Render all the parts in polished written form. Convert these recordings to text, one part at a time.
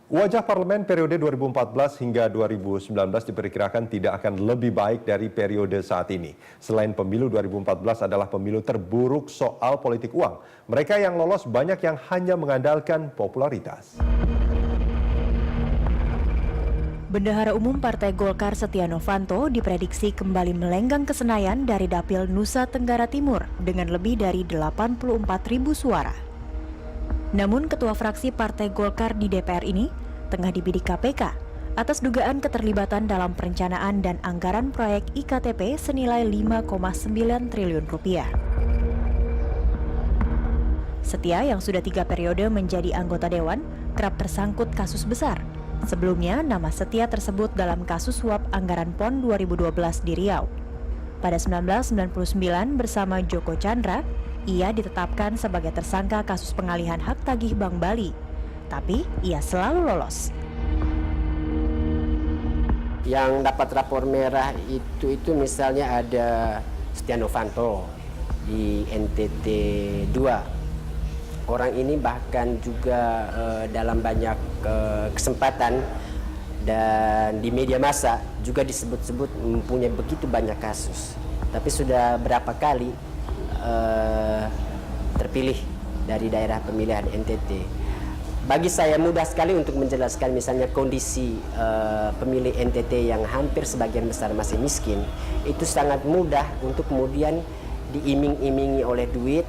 Wajah parlemen periode 2014 hingga 2019 diperkirakan tidak akan lebih baik dari periode saat ini. Selain pemilu 2014 adalah pemilu terburuk soal politik uang. Mereka yang lolos banyak yang hanya mengandalkan popularitas. Bendahara Umum Partai Golkar Setia Novanto diprediksi kembali melenggang ke Senayan dari Dapil Nusa Tenggara Timur dengan lebih dari 84.000 suara. Namun ketua fraksi Partai Golkar di DPR ini tengah dibidik KPK atas dugaan keterlibatan dalam perencanaan dan anggaran proyek IKTP senilai 5,9 triliun rupiah. Setia yang sudah 3 periode menjadi anggota dewan kerap tersangkut kasus besar. Sebelumnya, nama Setia tersebut dalam kasus suap anggaran PON 2012 di Riau. Pada 1999 bersama Joko Chandra, ia ditetapkan sebagai tersangka kasus pengalihan hak tagih Bank Bali. Tapi ia selalu lolos. Yang dapat rapor merah itu misalnya ada Setia Novanto di NTT 2. Orang ini bahkan juga dalam banyak kesempatan dan di media massa juga disebut-sebut mempunyai begitu banyak kasus. Tapi sudah berapa kali terpilih dari daerah pemilihan NTT. Bagi saya mudah sekali untuk menjelaskan misalnya kondisi pemilih NTT yang hampir sebagian besar masih miskin. Itu sangat mudah untuk kemudian diiming-imingi oleh duit,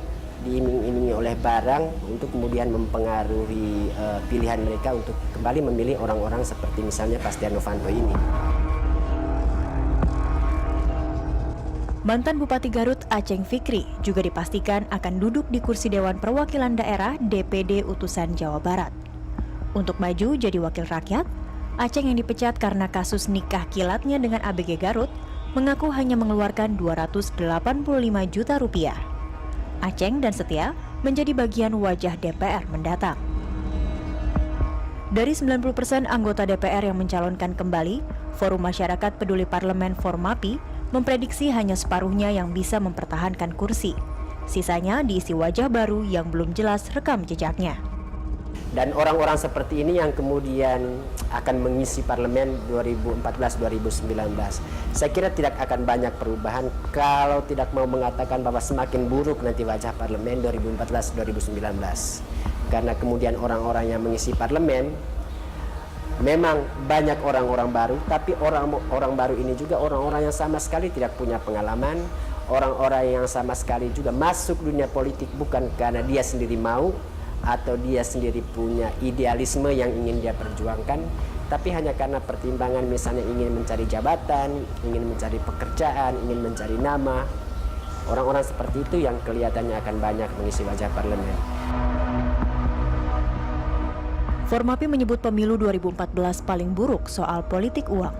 diiming-imingi oleh barang untuk kemudian mempengaruhi pilihan mereka untuk kembali memilih orang-orang seperti misalnya Pak Setia Novanto ini. Mantan Bupati Garut Aceng Fikri juga dipastikan akan duduk di kursi Dewan Perwakilan Daerah DPD Utusan Jawa Barat. Untuk maju jadi wakil rakyat, Aceng yang dipecat karena kasus nikah kilatnya dengan ABG Garut mengaku hanya mengeluarkan 285 juta rupiah. Aceng dan Setia menjadi bagian wajah DPR mendatang. Dari 90% anggota DPR yang mencalonkan kembali, Forum Masyarakat Peduli Parlemen Formapi memprediksi hanya separuhnya yang bisa mempertahankan kursi. Sisanya diisi wajah baru yang belum jelas rekam jejaknya. Dan orang-orang seperti ini yang kemudian akan mengisi parlemen 2014-2019. Saya kira tidak akan banyak perubahan kalau tidak mau mengatakan bahwa semakin buruk nanti wajah parlemen 2014-2019. Karena kemudian orang-orang yang mengisi parlemen memang banyak orang-orang baru, tapi orang-orang baru ini juga orang-orang yang sama sekali tidak punya pengalaman, orang-orang yang sama sekali juga masuk dunia politik bukan karena dia sendiri mau atau dia sendiri punya idealisme yang ingin dia perjuangkan, tapi hanya karena pertimbangan misalnya ingin mencari jabatan, ingin mencari pekerjaan, ingin mencari nama. Orang-orang seperti itu yang kelihatannya akan banyak mengisi wajah parlemen. Formapi menyebut pemilu 2014 paling buruk soal politik uang.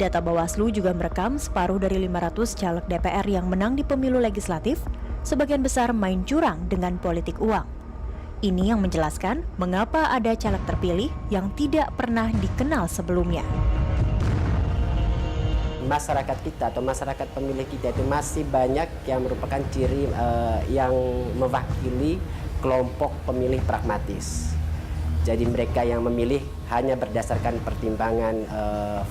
Data Bawaslu juga merekam separuh dari 500 caleg DPR yang menang di pemilu legislatif, sebagian besar main curang dengan politik uang. Ini yang menjelaskan mengapa ada caleg terpilih yang tidak pernah dikenal sebelumnya. Masyarakat kita atau masyarakat pemilih kita itu masih banyak yang merupakan ciri yang mewakili kelompok pemilih pragmatis. Jadi mereka yang memilih hanya berdasarkan pertimbangan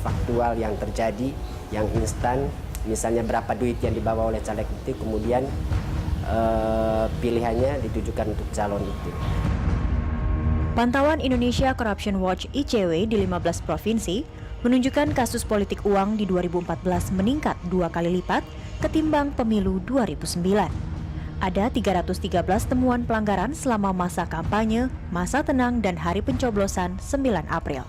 faktual yang terjadi, yang instan. Misalnya berapa duit yang dibawa oleh caleg itu, kemudian pilihannya ditujukan untuk calon itu. Pantauan Indonesia Corruption Watch ICW di 15 provinsi menunjukkan kasus politik uang di 2014 meningkat 2 kali lipat ketimbang pemilu 2009. Ada 313 temuan pelanggaran selama masa kampanye, masa tenang, dan hari pencoblosan 9 April.